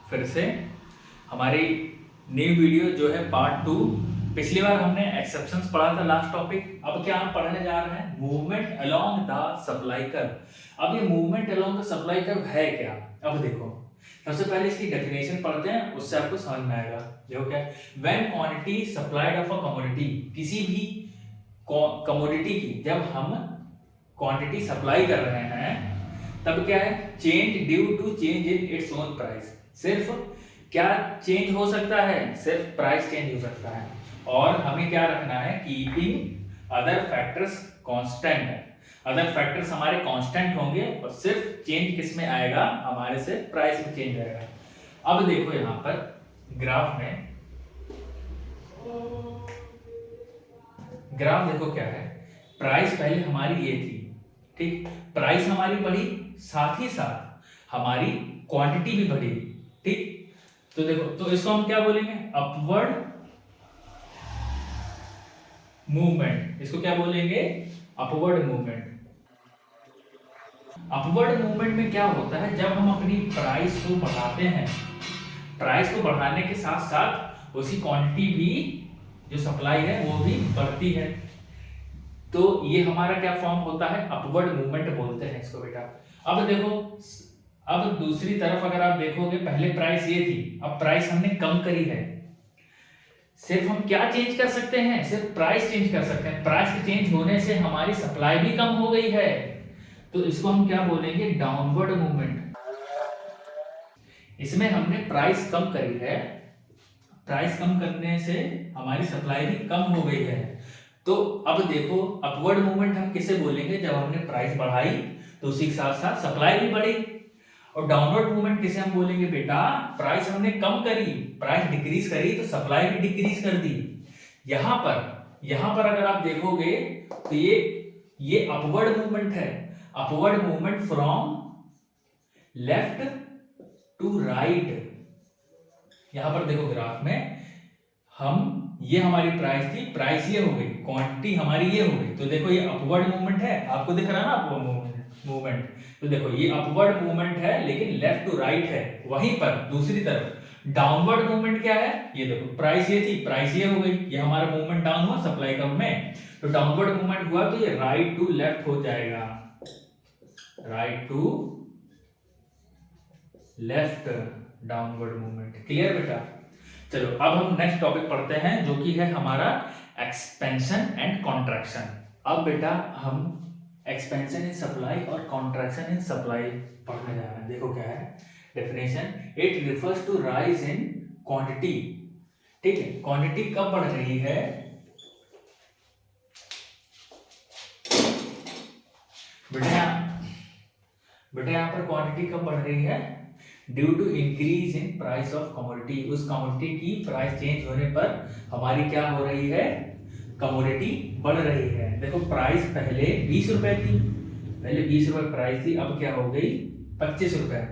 फिर से हमारी न्यू वीडियो जो है पार्ट 2। पिछली बार हमने एक्सेप्शंस पढ़ा था लास्ट टॉपिक। अब क्या हम पढ़ने जा रहे हैं movement along the supply curve. अब ये movement along the supply curve है क्या? अब देखो, सबसे पहले इसकी डेफिनेशन पढ़ते हैं, उससे आपको समझ में आएगा। देखो क्या, when quantity supplied of a commodity, किसी भी कमोडिटी की जब हम क्वांटिटी सप्लाई कर रहे हैं तब क्या है, change due to change in its own price. सिर्फ क्या चेंज हो सकता है? सिर्फ प्राइस चेंज हो सकता है। और हमें क्या रखना है, keeping other factors constant. Other factors हमारे कांस्टेंट होंगे और सिर्फ चेंज किस में आएगा, हमारे से प्राइस में चेंज आएगा। अब देखो यहाँ पर ग्राफ में, ग्राफ देखो क्या है, प्राइस पहले हमारी ये थी, ठीक, प्राइस हमारी बढ़ी, साथ ही साथ हमारी क्वांटिटी भी बढ़ी, ठीक। तो देखो, तो इसको हम क्या बोलेंगे, अपवर्ड मूवमेंट। इसको क्या बोलेंगे, अपवर्ड मूवमेंट। अपवर्ड मूवमेंट में क्या होता है, जब हम अपनी प्राइस को बढ़ाते हैं, प्राइस को बढ़ाने के साथ साथ उसकी क्वांटिटी भी, जो सप्लाई है वो भी बढ़ती है, तो ये हमारा क्या फॉर्म होता है, अपवर्ड मूवमेंट बोलते हैं इसको बेटा। अब देखो, अब दूसरी तरफ अगर आप देखोगे, पहले प्राइस ये थी, अब प्राइस हमने कम करी है। सिर्फ हम क्या चेंज कर सकते हैं, सिर्फ प्राइस चेंज कर सकते हैं। प्राइस के चेंज होने से हमारी सप्लाई भी कम हो गई है, तो इसको हम क्या बोलेंगे, डाउनवर्ड मूवमेंट। इसमें हमने प्राइस कम करी है, प्राइस कम करने से हमारी सप्लाई भी कम हो गई है। तो अब देखो, अपवर्ड मूवमेंट हम किसे बोलेंगे, जब हमने प्राइस बढ़ाई तो उसी के साथ साथ सप्लाई भी बढ़ी। और डाउनवर्ड मूवमेंट किसे हम बोलेंगे बेटा, प्राइस हमने कम करी, प्राइस डिक्रीज करी तो सप्लाई भी डिक्रीज कर दी। यहां पर अगर आप देखोगे तो ये अपवर्ड मूवमेंट है। Upward movement from left to right. यहां पर देखो ग्राफ में, ये हमारी प्राइस थी, प्राइस ये हो गई, क्वांटिटी हमारी ये हो गई, तो देखो ये अपवर्ड मूवमेंट है, आपको दिख रहा है ना अपवर्ड मूवमेंट। तो देखो ये अपवर्ड मूवमेंट है, लेकिन लेफ्ट टू राइट है। वहीं पर दूसरी तरफ डाउनवर्ड मूवमेंट क्या है, ये देखो प्राइस ये थी, प्राइस ये हो गई, ये हमारा मूवमेंट डाउन हुआ सप्लाई कर्व में, तो डाउनवर्ड मूवमेंट हुआ तो ये राइट टू लेफ्ट हो जाएगा, right to left downward movement. Clear बेटा? चलो अब हम नेक्स्ट टॉपिक पढ़ते हैं, जो कि है हमारा एक्सपेंशन एंड कॉन्ट्रैक्शन। अब बेटा हम एक्सपेंशन इन सप्लाई और कॉन्ट्रैक्शन इन सप्लाई पढ़ने जा रहे हैं। देखो क्या है definition, it refers to rise in quantity. ठीक है, क्वांटिटी कब बढ़ रही है, बेटा यहाँ पर क्वांटिटी कब बढ़ रही है, due to increase in price of commodity. उस कमोडिटी की प्राइस चेंज होने पर हमारी क्या हो रही है, कमोडिटी बढ़ रही है। देखो प्राइस पहले 20 रुपए थी, पहले 20 रुपए प्राइस थी, अब क्या हो गई 25 रुपए।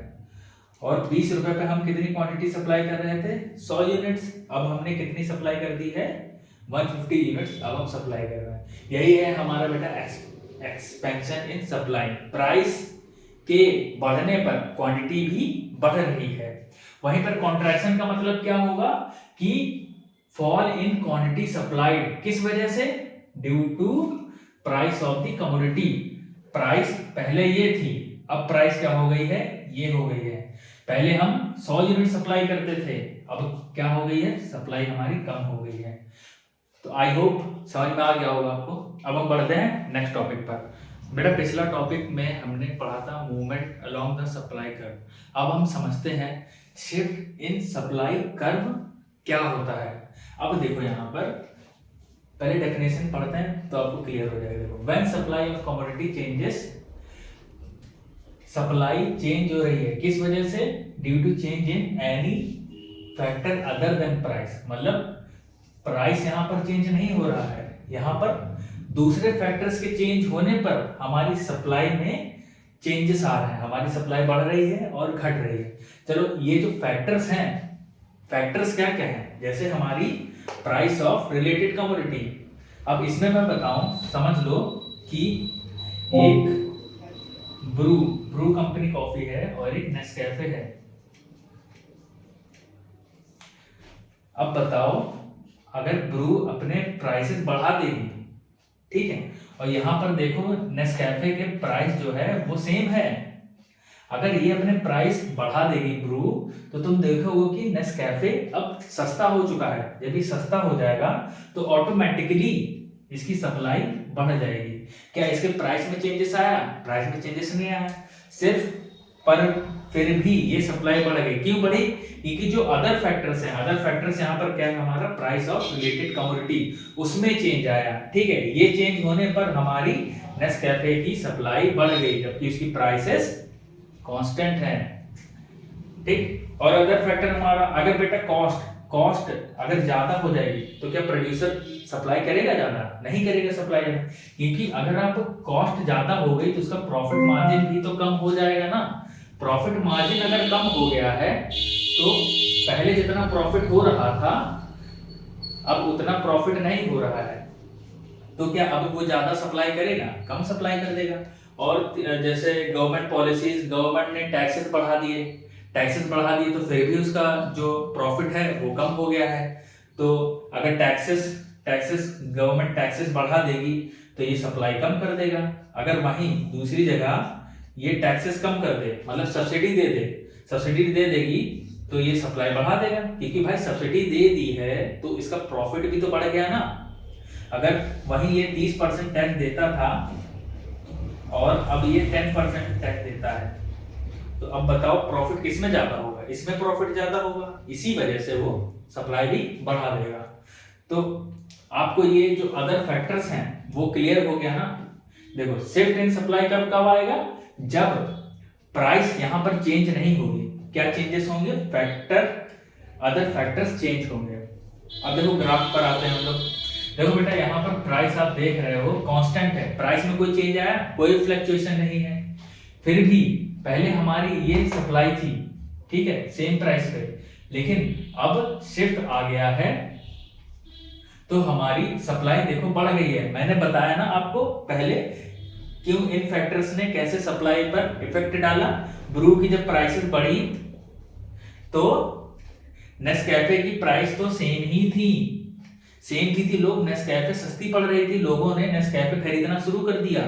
और 20 रुपए पे हम कितनी क्वांटिटी सप्लाई कर रहे थे, 100 यूनिट्स, अब हमने कितनी सप्लाई कर दी है, 150 यूनिट्स अब हम सप्लाई कर रहे हैं। यही है हमारा बेटा एक्सपेंशन इन सप्लाई। प्राइस के बढ़ने पर क्वांटिटी भी बढ़ रही है। वहीं पर कॉन्ट्रैक्शन का मतलब क्या होगा कि फॉल इन क्वांटिटी सप्लाइड। किस वजह से, due to price of the commodity. Price पहले ये थी, अब प्राइस क्या हो गई है, ये हो गई है। पहले हम 100 यूनिट सप्लाई करते थे, अब क्या हो गई है, सप्लाई हमारी कम हो गई है। तो आई होप समझ में आ गया होगा आपको। अब हम बढ़ते हैं नेक्स्ट टॉपिक पर। बेटा पिछला टॉपिक में हमने पढ़ा था movement along the supply curve. अब हम समझते हैं शिफ्ट इन सप्लाई कर्व क्या होता है। अब देखो यहाँ पर पहले डेफिनेशन पढ़ते हैं तो आपको क्लियर हो जाएगा। देखो, when supply of commodity changes, supply change हो रही है किस वजह से, due to change in any factor other than price. मतलब प्राइस यहाँ पर चेंज नहीं हो रहा है, यहाँ पर दूसरे फैक्टर्स के चेंज होने पर हमारी सप्लाई में चेंजेस आ रहे हैं, हमारी सप्लाई बढ़ रही है और घट रही है। चलो ये जो फैक्टर्स हैं, फैक्टर्स क्या क्या हैं, जैसे हमारी प्राइस ऑफ रिलेटेड कमोडिटी। अब इसमें मैं बताऊं, समझ लो कि एक ब्रू कंपनी कॉफी है और एक नेस्कैफे है। अब बताओ, अगर ब्रू अपने प्राइसेस बढ़ा देगी, ठीक है, और यहाँ पर देखो नेस्कैफे के प्राइस जो है वो सेम है, अगर ये अपने प्राइस बढ़ा देगी ब्रू, तो तुम देखोगे कि नेस्कैफे अब सस्ता हो चुका है। जब ये सस्ता हो जाएगा तो ऑटोमेटिकली इसकी सप्लाई बढ़ जाएगी। क्या इसके प्राइस में चेंजेस आया? प्राइस में चेंजेस नहीं आया, सिर्फ पर फिर भी ये सप्लाई बढ़ गई। क्यों बढ़ी? क्योंकि जो अदर फैक्टर्स हैं, अदर फैक्टर्स यहाँ पर क्या है, हमारा प्राइस ऑफ रिलेटेड कमोडिटी, उसमें चेंज आया, ठीक है। ये चेंज होने पर हमारी नेस्कैफे की सप्लाई बढ़ गई, जबकि उसकी प्राइसेस कांस्टेंट है, ठीक। और अदर फैक्टर हमारा, अगर बेटा कॉस्ट अगर ज्यादा हो जाएगी तो क्या प्रोड्यूसर सप्लाई करेगा ज्यादा? नहीं करेगा सप्लाई ज्यादा, क्योंकि अगर आप कॉस्ट ज्यादा हो गई तो उसका प्रॉफिट मार्जिन भी तो कम हो जाएगा ना। प्रॉफिट मार्जिन अगर कम हो गया है तो पहले जितना प्रॉफिट हो रहा था अब उतना प्रॉफिट नहीं हो रहा है, तो क्या अब वो ज्यादा सप्लाई करेगा? कम सप्लाई कर देगा। और जैसे गवर्नमेंट पॉलिसीज, गवर्नमेंट ने टैक्सेस बढ़ा दिए तो फिर भी उसका जो प्रॉफिट है वो कम हो गया है। तो अगर टैक्सेस गवर्नमेंट टैक्सेस बढ़ा देगी तो ये सप्लाई कम कर देगा। अगर वहीं दूसरी जगह ये टैक्सेस कम कर दे, मतलब सब्सिडी दे देगी, तो ये सप्लाई बढ़ा देगा, क्योंकि भाई सब्सिडी दे दी है तो इसका प्रॉफिट भी तो बढ़ गया ना। अगर वहीं ये 30% टैक्स देता था और अब ये 10% टैक्स देता है, तो अब बताओ प्रॉफिट किसमें ज्यादा होगा? इसमें प्रॉफिट ज्यादा होगा, इसी वजह से वो सप्लाई भी बढ़ा देगा। तो आपको ये जो अदर फैक्टर्स हैं वो क्लियर हो गया ना। देखो शिफ्ट इन सप्लाई कब कब आएगा? जब प्राइस यहां पर चेंज नहीं होगी। क्या चेंजेस होंगे? अदर फैक्टर्स चेंज होंगे। अब देखो ग्राफ पर आते हैं हम लोग। देखो बेटा यहाँ पर प्राइस आप देख रहे हो कांस्टेंट है, प्राइस में कोई चेंज आया? कोई फ्लक्चुएशन नहीं है। फिर भी पहले हमारी ये सप्लाई थी, ठीक है, सेम प्राइस पे, लेकिन अब शिफ्ट आ गया है तो हमारी सप्लाई देखो बढ़ गई है। मैंने बताया ना आपको पहले क्यों इन फैक्टर्स ने कैसे सप्लाई पर इफेक्ट डाला। ब्रू की जब प्राइसेस बढ़ी तो नेस्कैफे की प्राइस तो सेम थी, लोग नेस्कैफे सस्ती पड़ रही थी, लोगों ने नेस्कैफे खरीदना शुरू कर दिया।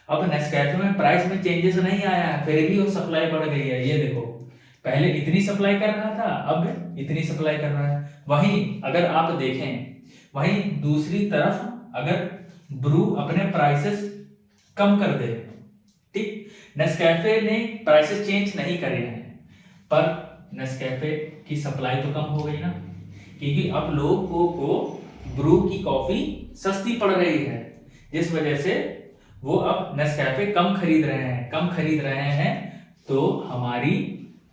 अब नेस्कैफे में प्राइस में चेंजेस नहीं आया है, फिर भी वो सप्लाई बढ़ गई है। ये देखो पहले इतनी सप्लाई कर रहा था, अब इतनी सप्लाई कर रहा है। वहीं अगर आप देखें, वहीं दूसरी तरफ अगर ब्रू अपने प्राइसेस कम कर दे, ठीक, नेस्कैफे ने प्राइसेस चेंज नहीं करे हैं, पर नेस्कैफे की सप्लाई तो कम हो गई ना, क्योंकि अब लोगों को ब्रू की कॉफी सस्ती पड़ रही है, जिस वजह से वो अब नेस्कैफे कम खरीद रहे हैं। तो हमारी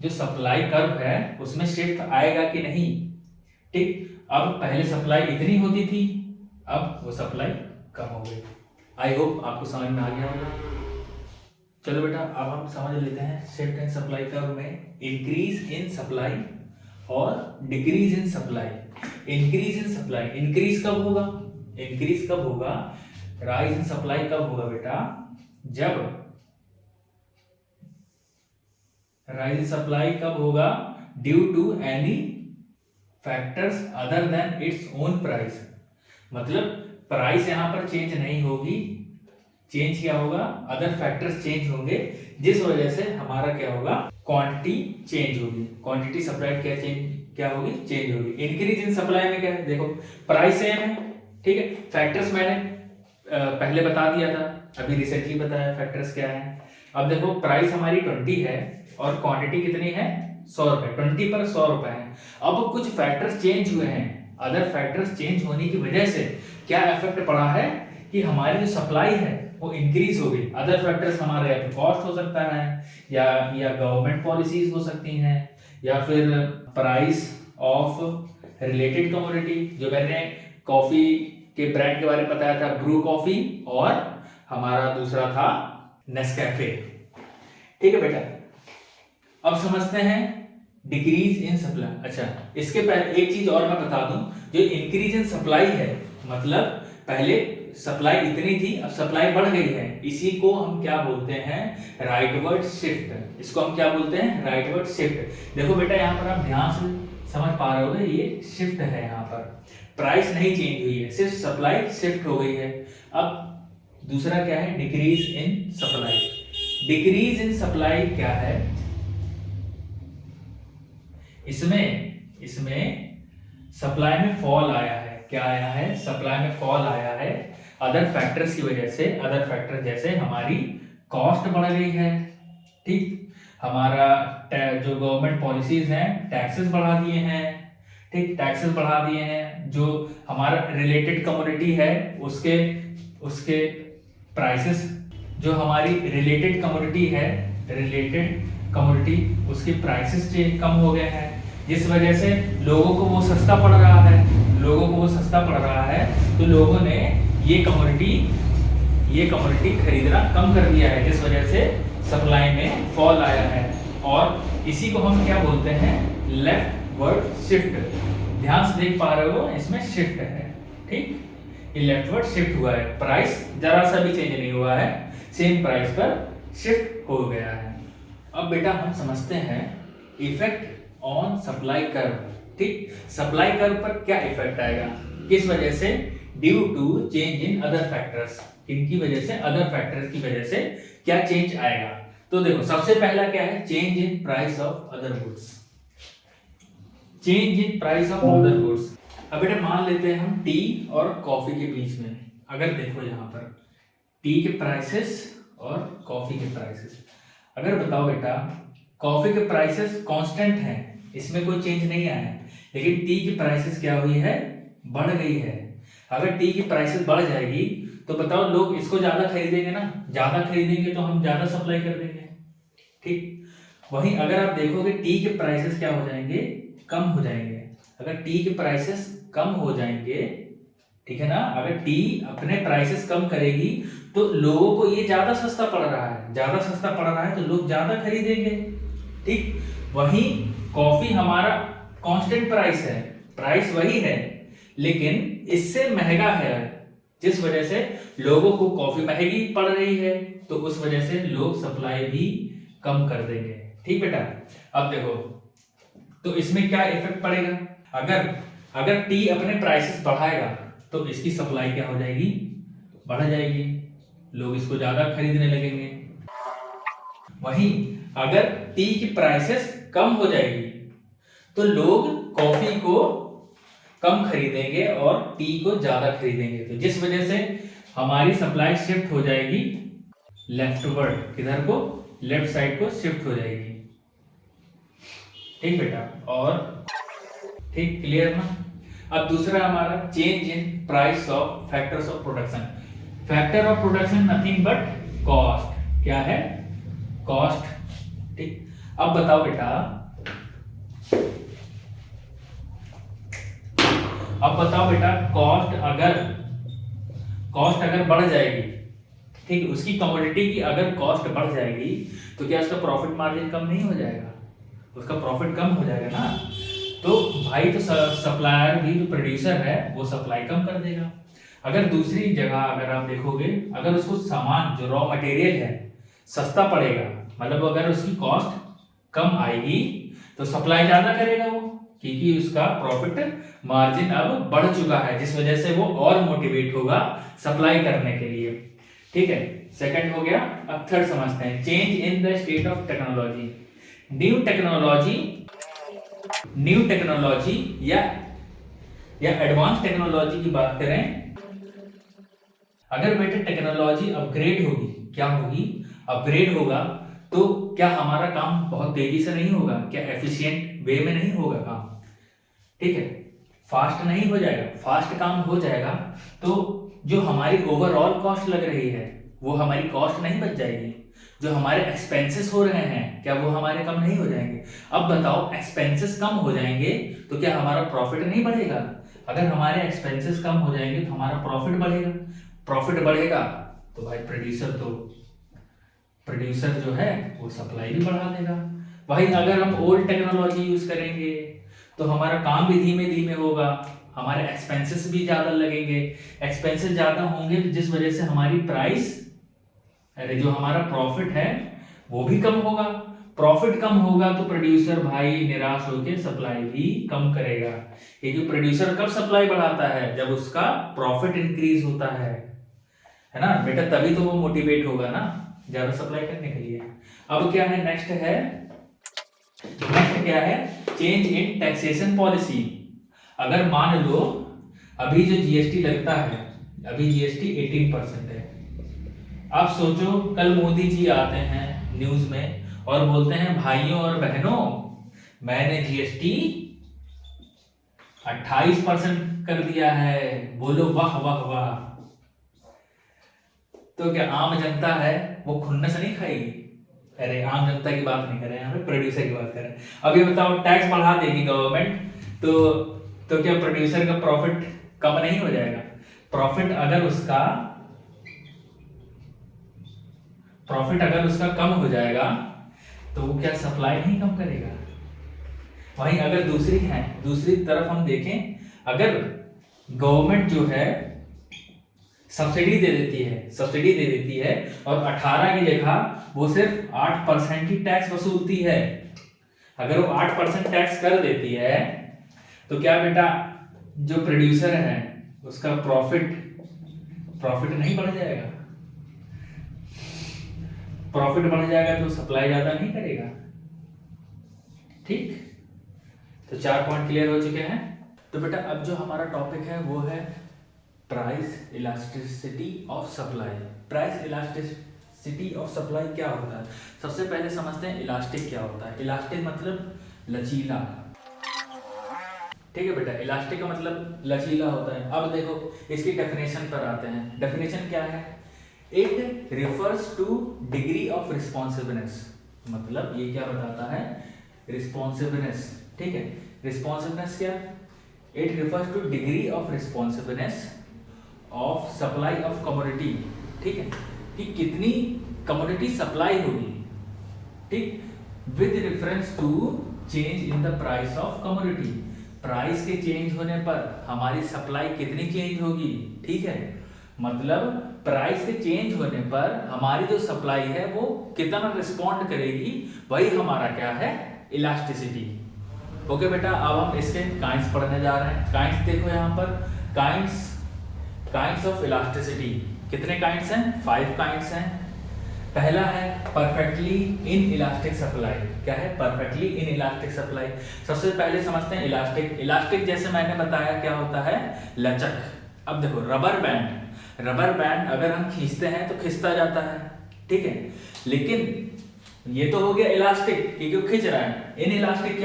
जो सप्लाई कर्व है उसमें शिफ्ट आएगा कि नहीं? ठीक, अब पहले सप्लाई इतनी होती थी, अब वो सप्लाई कम हो गई। आई होप आपको समझ में आ गया होगा। चलो बेटा अब हम समझ लेते हैं शिफ्ट इन सप्लाई कर्व में इंक्रीज इन सप्लाई और डिक्रीज इन सप्लाई। इंक्रीज कब होगा? राइज इन सप्लाई कब होगा बेटा? जब राइज इन सप्लाई कब होगा? Due to any factors other than its own price. मतलब प्राइस यहां पर चेंज नहीं होगी, चेंज क्या होगा? अदर फैक्टर्स चेंज होंगे, जिस वजह से हमारा क्या होगा? क्वांटिटी चेंज होगी। क्वांटिटी सप्लाई क्या होगी? चेंज होगी। इंक्रीज इन सप्लाई में क्या है? देखो प्राइस सेम है, ठीक है, फैक्टर्स मैंने पहले बता दिया था, अभी रिसेंटली बताया फैक्टर्स क्या है। अब देखो प्राइस हमारी 20 है और क्वांटिटी कितनी है? 100 रुपए। 20 पर 100 रुपए है। अब कुछ फैक्टर्स चेंज हुए हैं, अदर फैक्टर्स चेंज होने की वजह से क्या इफेक्ट पड़ा है कि हमारी जो सप्लाई है वो इंक्रीज हो गई। अदर फैक्टर्स हमारे या तो कॉस्ट हो सकता है, या गवर्नमेंट पॉलिसीज हो सकती हैं, या फिर प्राइस ऑफ रिलेटेड कमोडिटी, जो मैंने कॉफी के ब्रांड के बारे में बताया था, ब्रू कॉफी, और हमारा दूसरा था नेस्कैफे। ठीक है बेटा, अब समझते हैं डिक्रीज इन सप्लाई। अच्छा, इसके पहले एक चीज और मैं बता दूं, जो इंक्रीज इन सप्लाई है, मतलब पहले सप्लाई इतनी थी, अब सप्लाई बढ़ गई है, इसी को हम क्या बोलते हैं? Rightward shift. इसको हम क्या बोलते हैं? Rightward shift. देखो बेटा यहाँ पर आप ध्यान से समझ पा रहे होगे, ये शिफ्ट है, यहाँ पर प्राइस नहीं चेंज हुई है, सिर्फ सप्लाई शिफ्ट हो गई है। अब दूसरा क्या है, decrease in supply. Decrease in supply क्या है, इसमें सप्लाई में फॉल आया है। क्या आया है, सप्लाई में फॉल आया है अदर फैक्टर्स की वजह से। अदर फैक्टर जैसे हमारी कॉस्ट बढ़ गई है, ठीक, हमारा जो गवर्नमेंट पॉलिसीज हैं टैक्सेस बढ़ा दिए हैं, ठीक, टैक्सेस बढ़ा दिए हैं। जो हमारा रिलेटेड कमोडिटी है उसके प्राइसेस, जो हमारी रिलेटेड कमोडिटी उसके प्राइसेस कम हो गए हैं, जिस वजह से लोगों को वो सस्ता पड़ रहा है। तो लोगों ने ये कमोडिटी खरीदना कम कर दिया है, जिस वजह से सप्लाई में फॉल आया है। और इसी को हम क्या बोलते हैं, लेफ्टवर्ड शिफ्ट। ध्यान से देख पा रहे हो, इसमें शिफ्ट है, ठीक, ये लेफ्टवर्ड शिफ्ट हुआ है। प्राइस जरा सा भी चेंज नहीं हुआ है, सेम प्राइस पर शिफ्ट हो गया है। अब बेटा हम समझते हैं इफेक्ट ऑन सप्लाई कर्व, ठीक, सप्लाई कर्व पर क्या इफेक्ट आएगा, किस वजह से, due to change in other factors. किनकी वजह से, अदर फैक्टर्स की वजह से क्या चेंज आएगा। तो देखो सबसे पहला क्या है, change in price of other goods. Change in price of other goods. अब बेटा मान लेते हैं हम टी और कॉफी के बीच में, अगर देखो यहाँ पर टी के प्राइसेस और कॉफी के प्राइसेस, अगर बताओ बेटा कॉफी के प्राइसेस कांस्टेंट हैं, इसमें कोई चेंज नहीं आया है, लेकिन टी की प्राइसेस क्या हुई है, बढ़ गई है। अगर टी की प्राइसेस बढ़ जाएगी तो बताओ लोग इसको ज्यादा खरीदेंगे ना, ज्यादा खरीदेंगे तो हम ज्यादा सप्लाई कर देंगे, ठीक। वहीं अगर आप देखोगे टी के प्राइसेस क्या हो जाएंगे, कम हो जाएंगे। अगर टी के प्राइसेस कम हो जाएंगे, ठीक है ना, अगर टी अपने प्राइसेस कम करेगी तो लोगों को ये ज्यादा सस्ता पड़ रहा है तो लोग ज्यादा खरीदेंगे, ठीक। वहीं कॉफी हमारा कांस्टेंट प्राइस है, प्राइस वही है लेकिन इससे महंगा है, जिस वजह से लोगों को कॉफी महंगी पड़ रही है, तो उस वजह से लोग सप्लाई भी कम कर देंगे, ठीक बेटा। अब देखो तो इसमें क्या इफेक्ट पड़ेगा, अगर टी अपने प्राइसेस बढ़ाएगा तो इसकी सप्लाई क्या हो जाएगी, बढ़ जाएगी, लोग इसको ज्यादा खरीदने लगेंगे। वहीं अगर टी की प्राइसेस कम हो जाएगी तो लोग कॉफी को कम खरीदेंगे और टी को ज्यादा खरीदेंगे, तो जिस वजह से हमारी सप्लाई शिफ्ट हो जाएगी लेफ्टवर्ड, किधर को, लेफ्ट साइड को शिफ्ट हो जाएगी, ठीक बेटा। और ठीक, क्लियर ना। अब दूसरा हमारा change in price of factors of production. Factor of production nothing but cost, क्या है, कॉस्ट, ठीक। अब बताओ बेटा, कॉस्ट अगर बढ़ जाएगी, ठीक, उसकी कमोडिटी की अगर कॉस्ट बढ़ जाएगी तो क्या उसका प्रॉफिट मार्जिन कम नहीं हो जाएगा, उसका प्रॉफिट कम हो जाएगा ना। तो भाई तो सप्लायर भी, जो प्रोड्यूसर है वो सप्लाई कम कर देगा। अगर दूसरी जगह अगर आप देखोगे, अगर उसको सामान जो रॉ मटेरियल है सस्ता पड़ेगा, मतलब अगर उसकी कॉस्ट कम आएगी तो सप्लाई ज्यादा करेगा वो, क्योंकि उसका प्रॉफिट मार्जिन अब बढ़ चुका है, जिस वजह से वो और मोटिवेट होगा सप्लाई करने के लिए, ठीक है। सेकंड हो गया। अब थर्ड समझते हैं, change in the state of technology. New technology या एडवांस टेक्नोलॉजी की बात करें, अगर बेटे टेक्नोलॉजी अपग्रेड होगी, क्या होगी, अपग्रेड होगा, तो क्या हमारा काम बहुत तेजी से नहीं होगा, क्या एफिशिएंट वे में नहीं होगा काम, ठीक है, फास्ट नहीं हो जाएगा, फास्ट काम हो जाएगा, तो जो हमारी ओवरऑल कॉस्ट लग रही है वो हमारी कॉस्ट नहीं बच जाएगी, जो हमारे एक्सपेंसेस हो रहे हैं क्या वो हमारे कम नहीं हो जाएंगे। अब बताओ एक्सपेंसेस कम हो जाएंगे तो क्या हमारा प्रॉफिट नहीं बढ़ेगा, अगर हमारे एक्सपेंसेस कम हो जाएंगे तो हमारा प्रॉफिट बढ़ेगा, प्रॉफिट बढ़ेगा तो भाई प्रोड्यूसर जो है वो सप्लाई भी बढ़ा देगा। वहीं अगर हम ओल्ड टेक्नोलॉजी यूज करेंगे तो हमारा काम भी धीमे धीमे होगा, हमारे एक्सपेंसेस भी ज्यादा लगेंगे, एक्सपेंसेस ज्यादा होंगे जिस वजह से हमारी प्राइस, अरे जो हमारा प्रॉफिट है वो भी कम होगा, प्रॉफिट कम होगा तो प्रोड्यूसर भाई निराश होकर सप्लाई भी कम करेगा, क्योंकि प्रोड्यूसर कब सप्लाई बढ़ाता है, जब उसका प्रॉफिट इंक्रीज होता है ना बेटा, तभी तो वो मोटिवेट होगा ना ज्यादा सप्लाई करने के लिए। अब क्या है नेक्स्ट क्या है, चेंज इन टैक्सेशन पॉलिसी। अगर मान लो अभी जो जीएसटी लगता है, अभी जीएसटी 18% है। अब सोचो कल मोदी जी आते हैं न्यूज में और बोलते हैं भाइयों और बहनों मैंने जीएसटी 28% कर दिया है, बोलो वाह वाह वाह। तो क्या आम जनता है वो खुन्नस नहीं खाएगी? अरे आम जनता की बात नहीं कर रहे हैं, यहाँ पे प्रोड्यूसर की बात कर रहे हैं। अब ये बताओ टैक्स बढ़ा देगी गवर्नमेंट तो क्या प्रोड्यूसर का प्रॉफिट कम नहीं हो जाएगा? प्रॉफिट अगर उसका कम हो जाएगा तो वो क्या सप्लाई नहीं कम करेगा? वहीं अगर दूसरी तरफ हम देखें, अगर गवर्नमेंट जो है सब्सिडी दे देती है और 18 की जगह वो सिर्फ 8% ही टैक्स वसूलती है, अगर वो 8% टैक्स कर देती है तो क्या बेटा जो प्रोड्यूसर है उसका प्रॉफिट नहीं बढ़ जाएगा? प्रॉफिट बढ़ जाएगा तो सप्लाई ज्यादा नहीं करेगा। ठीक, तो 4 पॉइंट क्लियर हो चुके हैं। तो बेटा अब जो हमारा टॉपिक है वो है price elasticity of supply. Price elasticity of supply क्या होता है? सबसे पहले समझते हैं इलास्टिक क्या होता है। इलास्टिक मतलब लचीला। ठीक है बेटा, इलास्टिक का मतलब लचीला होता है। अब देखो इसकी डेफिनेशन पर आते हैं। डेफिनेशन क्या है? It refers to degree of responsiveness. मतलब ये क्या बताता है? रिस्पॉन्सिवनेस। ठीक है, रिस्पॉन्सिवनेस क्या? It refers to degree of responsiveness of supply of commodity. ठीक है, कि कितनी कमोडिटी सप्लाई होगी, ठीक, with reference to change in the price of commodity. Price के चेंज होने पर हमारी सप्लाई कितनी चेंज होगी? ठीक है, मतलब प्राइस के चेंज होने पर हमारी जो सप्लाई है वो कितना रिस्पॉन्ड करेगी, वही हमारा क्या है? इलास्टिसिटी। ओके बेटा, अब हम इसके काइंड्स पढ़ने जा रहे हैं। काइंड्स देखो यहाँ पर, काइंड्स ऑफ इलास्टिसिटी। कितने काइंड्स हैं? 5 काइंड्स हैं। पहला है परफेक्टली इन इलास्टिक सप्लाई। क्या है? Perfectly in elastic supply. सबसे पहले समझते हैं इलास्टिक जैसे मैंने बताया क्या होता है? लचक। अब देखो रबर बैंड अगर हम खींचते हैं तो खिंचता जाता है, ठीक है, लेकिन ये तो हो गया इलास्टिक क्योंकि वो खिंच रहा है। इन इलास्टिक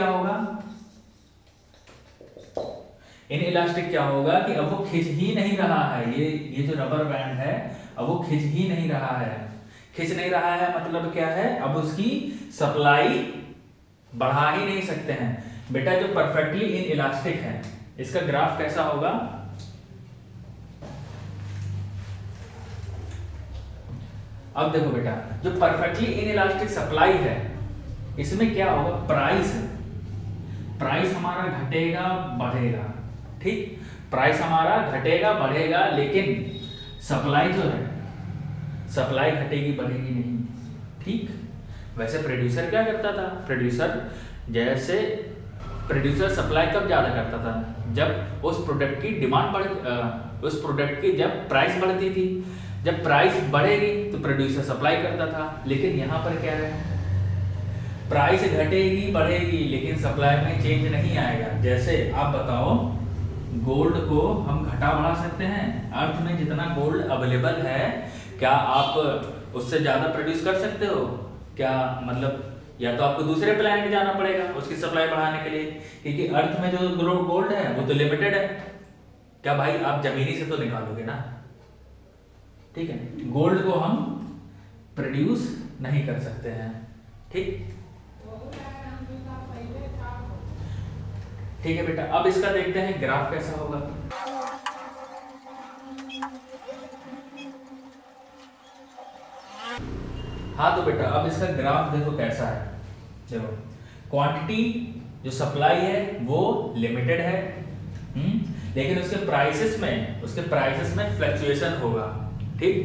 क्या होगा कि अब वो खिंच ही नहीं रहा है। ये जो रबर बैंड है अब वो खिंच ही नहीं रहा है। मतलब क्या है? अब उसकी सप्लाई बढ़ा ही नहीं सकते हैं। बेटा जो परफेक्टली इन इलास्टिक है इसका ग्राफ कैसा होगा? अब देखो बेटा, जो परफेक्टली इन इलास्टिक सप्लाई है इसमें क्या होगा? प्राइस हमारा घटेगा बढ़ेगा, ठीक, प्राइस हमारा घटेगा बढ़ेगा, लेकिन सप्लाई जो है सप्लाई घटेगी बढ़ेगी नहीं, ठीक। वैसे प्रोड्यूसर क्या करता था? प्रोड्यूसर सप्लाई कब ज्यादा करता था? जब उस प्रोडक्ट की डिमांड उस प्रोडक्ट की जब प्राइस बढ़ती थी। जब प्राइस बढ़ेगी तो प्रोड्यूसर सप्लाई करता था। लेकिन यहाँ पर क्या है? प्राइस घटेगी बढ़ेगी लेकिन सप्लाई में चेंज नहीं आएगा। जैसे आप बताओ, गोल्ड को हम घटा बढ़ा सकते हैं? अर्थ में जितना गोल्ड अवेलेबल है क्या आप उससे ज्यादा प्रोड्यूस कर सकते हो क्या? मतलब या तो आपको दूसरे प्लैनेट जाना पड़ेगा उसकी सप्लाई बढ़ाने के लिए, क्योंकि अर्थ में जो गोल्ड है वो तो लिमिटेड है। क्या भाई आप जमीनी से तो निकालोगे ना, ठीक है। गोल्ड को हम प्रोड्यूस नहीं कर सकते हैं, ठीक है बेटा। अब इसका देखते हैं ग्राफ कैसा होगा। हाँ तो बेटा अब इसका ग्राफ देखो कैसा है। देखो क्वांटिटी जो सप्लाई है वो लिमिटेड है, लेकिन उसके प्राइसेस में फ्लक्चुएशन होगा, ठीक।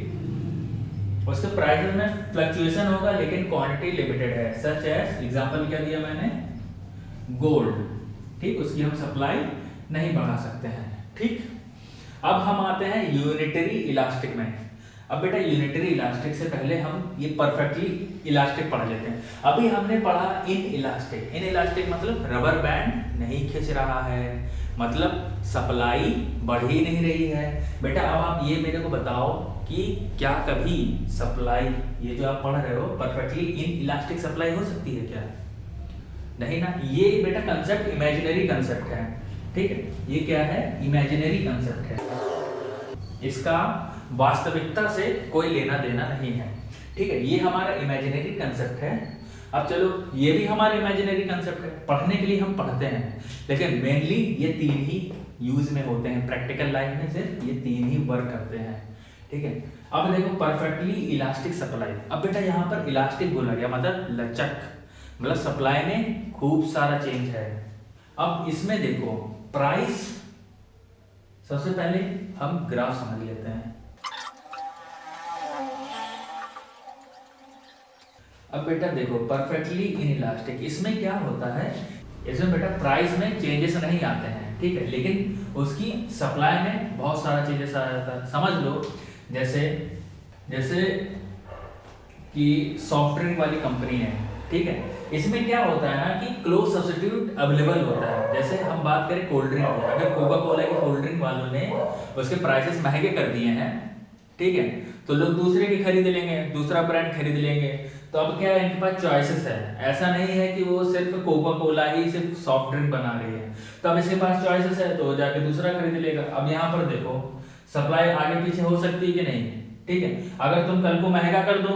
उसके प्राइस में फ्लक्चुएशन होगा लेकिन क्वांटिटी लिमिटेड है। सच एज एग्जांपल क्या दिया मैंने, गोल्ड, ठीक, उसकी हम सप्लाई नहीं बढ़ा सकते हैं। ठीक, अब हम आते हैं यूनिटरी इलास्टिक में। अब बेटा यूनिटरी इलास्टिक से पहले हम ये परफेक्टली इलास्टिक पढ़ लेते हैं। अभी हमने पढ़ा इन इलास्टिक। इन इलास्टिक मतलब रबर बैंड नहीं खींच रहा है, मतलब सप्लाई बढ़ ही नहीं रही है। बेटा अब आप ये मेरे को बताओ कि क्या कभी सप्लाई, ये जो आप पढ़ रहे हो, परफेक्टली इन इलास्टिक सप्लाई हो सकती है क्या? नहीं ना। ये बेटा कंसेप्ट इमेजिनरी कंसेप्ट है, ठीक है, ये क्या है, इमेजिनरी कंसेप्ट है, इसका वास्तविकता से कोई लेना देना नहीं है। ठीक है, ये हमारा इमेजिनरी कंसेप्ट है। अब चलो ये भी हमारा इमेजिनरी कंसेप्ट है, पढ़ने के लिए हम पढ़ते हैं, लेकिन मेनली ये तीन ही यूज में होते हैं। प्रैक्टिकल लाइफ में सिर्फ ये तीन ही वर्क करते हैं। ठीक है, अब देखो परफेक्टली इलास्टिक सप्लाई। अब बेटा यहाँ पर इलास्टिक बोला गया मतलब लचक, मतलब सप्लाई में खूब सारा चेंज है। अब इसमें देखो प्राइस, सबसे पहले हम ग्राफ समझ लेते हैं। अब बेटा देखो परफेक्टली इन इलास्टिक, इसमें क्या होता है, इसमें बेटा प्राइस में चेंजेस नहीं आते हैं, ठीक है, लेकिन उसकी सप्लाई में बहुत सारा चेंजेस आ जाता है। समझ लो जैसे कि सॉफ्ट ड्रिंक वाली कंपनी है, ठीक है, इसमें क्या होता है ना कि क्लोज सब्स्टिट्यूट अवेलेबल होता है। जैसे हम बात करें कोल्ड ड्रिंक की, अगर कोका कोला के कोल्ड ड्रिंक वालों ने उसके प्राइसेस महंगे कर दिए हैं, ठीक है, तो लोग दूसरे की खरीद लेंगे, दूसरा ब्रांड खरीद लेंगे। तो अब क्या है, इनके पास चॉइसेस है, ऐसा नहीं है कि वो सिर्फ कोका कोला ही सिर्फ सॉफ्ट ड्रिंक बना रही है, तो अब इसके पास चॉइसेस है तो जाके दूसरा खरीद लेगा। अब यहाँ पर देखो सप्लाई आगे पीछे हो सकती है कि नहीं, ठीक है, अगर तुम कल को महंगा कर दो,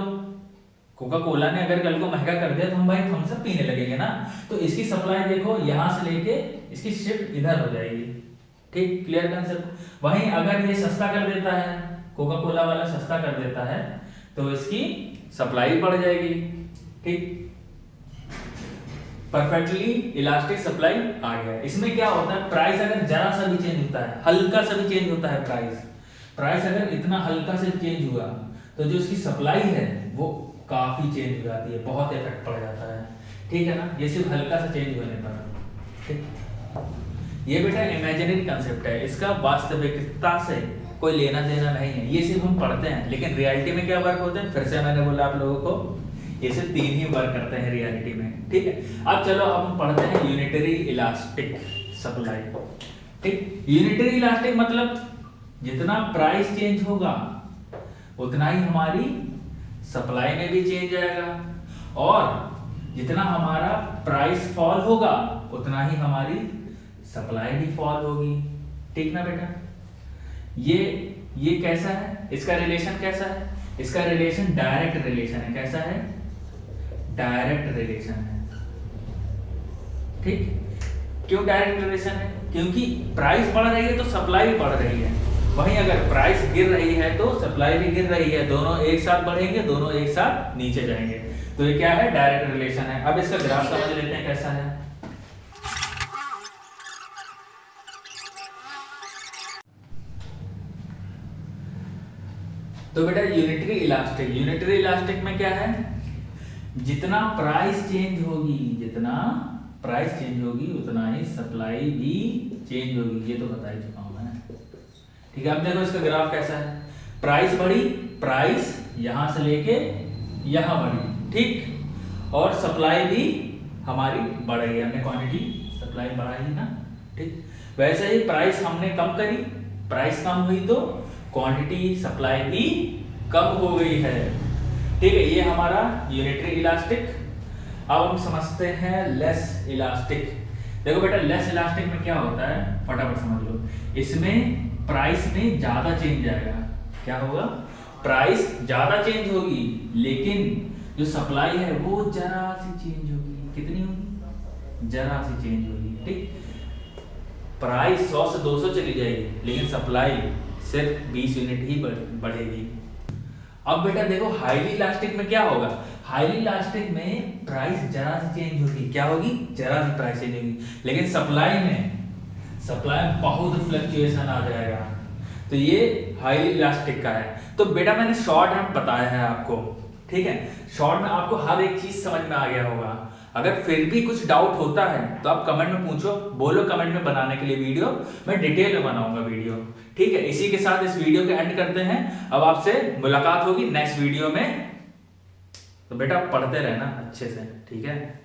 कोका कोला ने अगर कल को महंगा कर दिया तो हम भाई थम्स अप पीने लगेंगे ना, तो इसकी सप्लाई देखो यहाँ से लेके इसकी शिफ्ट इधर हो जाएगी। ठीक, क्लियर कंसेप्ट। वहीं अगर ये सस्ता कर देता है, कोका कोला वाला सस्ता कर देता है, तो इसकी सप्लाई बढ़ जाएगी। ठीक, परफेक्टली इलास्टिक सप्लाई आ गया। इसमें क्या होता है, प्राइस अगर जरा सा भी चेंज होता है, हल्का सा भी चेंज होता है, प्राइस अगर इतना हल्का से चेंज हुआ तो जो इसकी सप्लाई है वो काफी चेंज हो जाती है, बहुत इफेक्ट पड़ जाता है। ठीक है ना, ये सिर्फ हल्का सा चेंज होने पर। ठीक, ये बेटा इमेजिनरी कंसेप्ट है, इसका वास्तविकता से कोई लेना देना नहीं है, ये सिर्फ हम पढ़ते हैं, लेकिन रियलिटी में क्या वर्क होते हैं, फिर से मैंने बोला आप लोगों को, ये सिर्फ तीन ही वर्क करते हैं रियलिटी में। ठीक है, अब चलो हम पढ़ते हैं यूनिटरी इलास्टिक सप्लाई। ठीक, यूनिटरी इलास्टिक मतलब जितना प्राइस चेंज होगा उतना ही हमारी सप्लाई में भी चेंज आएगा, और जितना हमारा प्राइस फॉल होगा उतना ही हमारी सप्लाई भी फॉल होगी। ठीक ना बेटा, ये कैसा है, इसका रिलेशन कैसा है, इसका रिलेशन डायरेक्ट रिलेशन है। कैसा है, डायरेक्ट रिलेशन है। ठीक, क्यों डायरेक्ट रिलेशन है, क्योंकि प्राइस बढ़ रही है तो सप्लाई भी बढ़ रही है, वहीं अगर प्राइस गिर रही है तो सप्लाई भी गिर रही है, दोनों एक साथ बढ़ेंगे, दोनों एक साथ नीचे जाएंगे। तो ये क्या है, डायरेक्ट रिलेशन है। अब इसका ग्राफ समझ लेते हैं कैसा है। तो बेटा यूनिटरी इलास्टिक में क्या है, जितना प्राइस चेंज होगी उतना ही सप्लाई भी चेंज होगी, ये तो बता ही चुका हूं मैं। ठीक है, अब देखो इसका ग्राफ कैसा है, प्राइस बढ़ी, प्राइस यहां से लेके यहां बढ़ी, ठीक, और सप्लाई भी हमारी बढ़ रही है, हमने क्वांटिटी सप्लाई बढ़ाई ना। ठीक, वैसे ही प्राइस हमने कम करी, प्राइस कम हुई तो क्वांटिटी सप्लाई भी कम हो गई है। ठीक है, ये हमारा यूनिटरी इलास्टिक। अब हम समझते हैं लेस इलास्टिक। देखो बेटा लेस इलास्टिक में क्या होता है, फटाफट समझ लो, इसमें प्राइस में ज्यादा चेंज आएगा। क्या होगा, प्राइस ज्यादा चेंज होगी, लेकिन जो सप्लाई है वो जरा सी चेंज होगी। कितनी होगी, जरा सी चेंज होगी। ठीक, प्राइस 100 से 200 चली जाएगी, लेकिन सप्लाई सिर्फ 20 यूनिट ही बढ़ेगी। अब बेटा देखो हाईली इलास्टिक में क्या होगा, हाईली इलास्टिक में प्राइस जरा सी चेंज होगी। क्या होगी, जरा सी प्राइस चेंज होगी, लेकिन सप्लाई में बहुत फ्लक्चुएशन आ जाएगा। तो ये हाईली इलास्टिक का है। तो बेटा मैंने शॉर्ट में बताया है आपको, ठीक है, शॉर्ट में आपको हर एक चीज समझ में आ गया होगा। अगर फिर भी कुछ डाउट होता है तो आप कमेंट में पूछो, बोलो कमेंट में बनाने के लिए वीडियो, मैं डिटेल में बनाऊंगा वीडियो, ठीक है। इसी के साथ इस वीडियो को एंड करते हैं। अब आपसे मुलाकात होगी नेक्स्ट वीडियो में। तो बेटा पढ़ते रहना अच्छे से, ठीक है।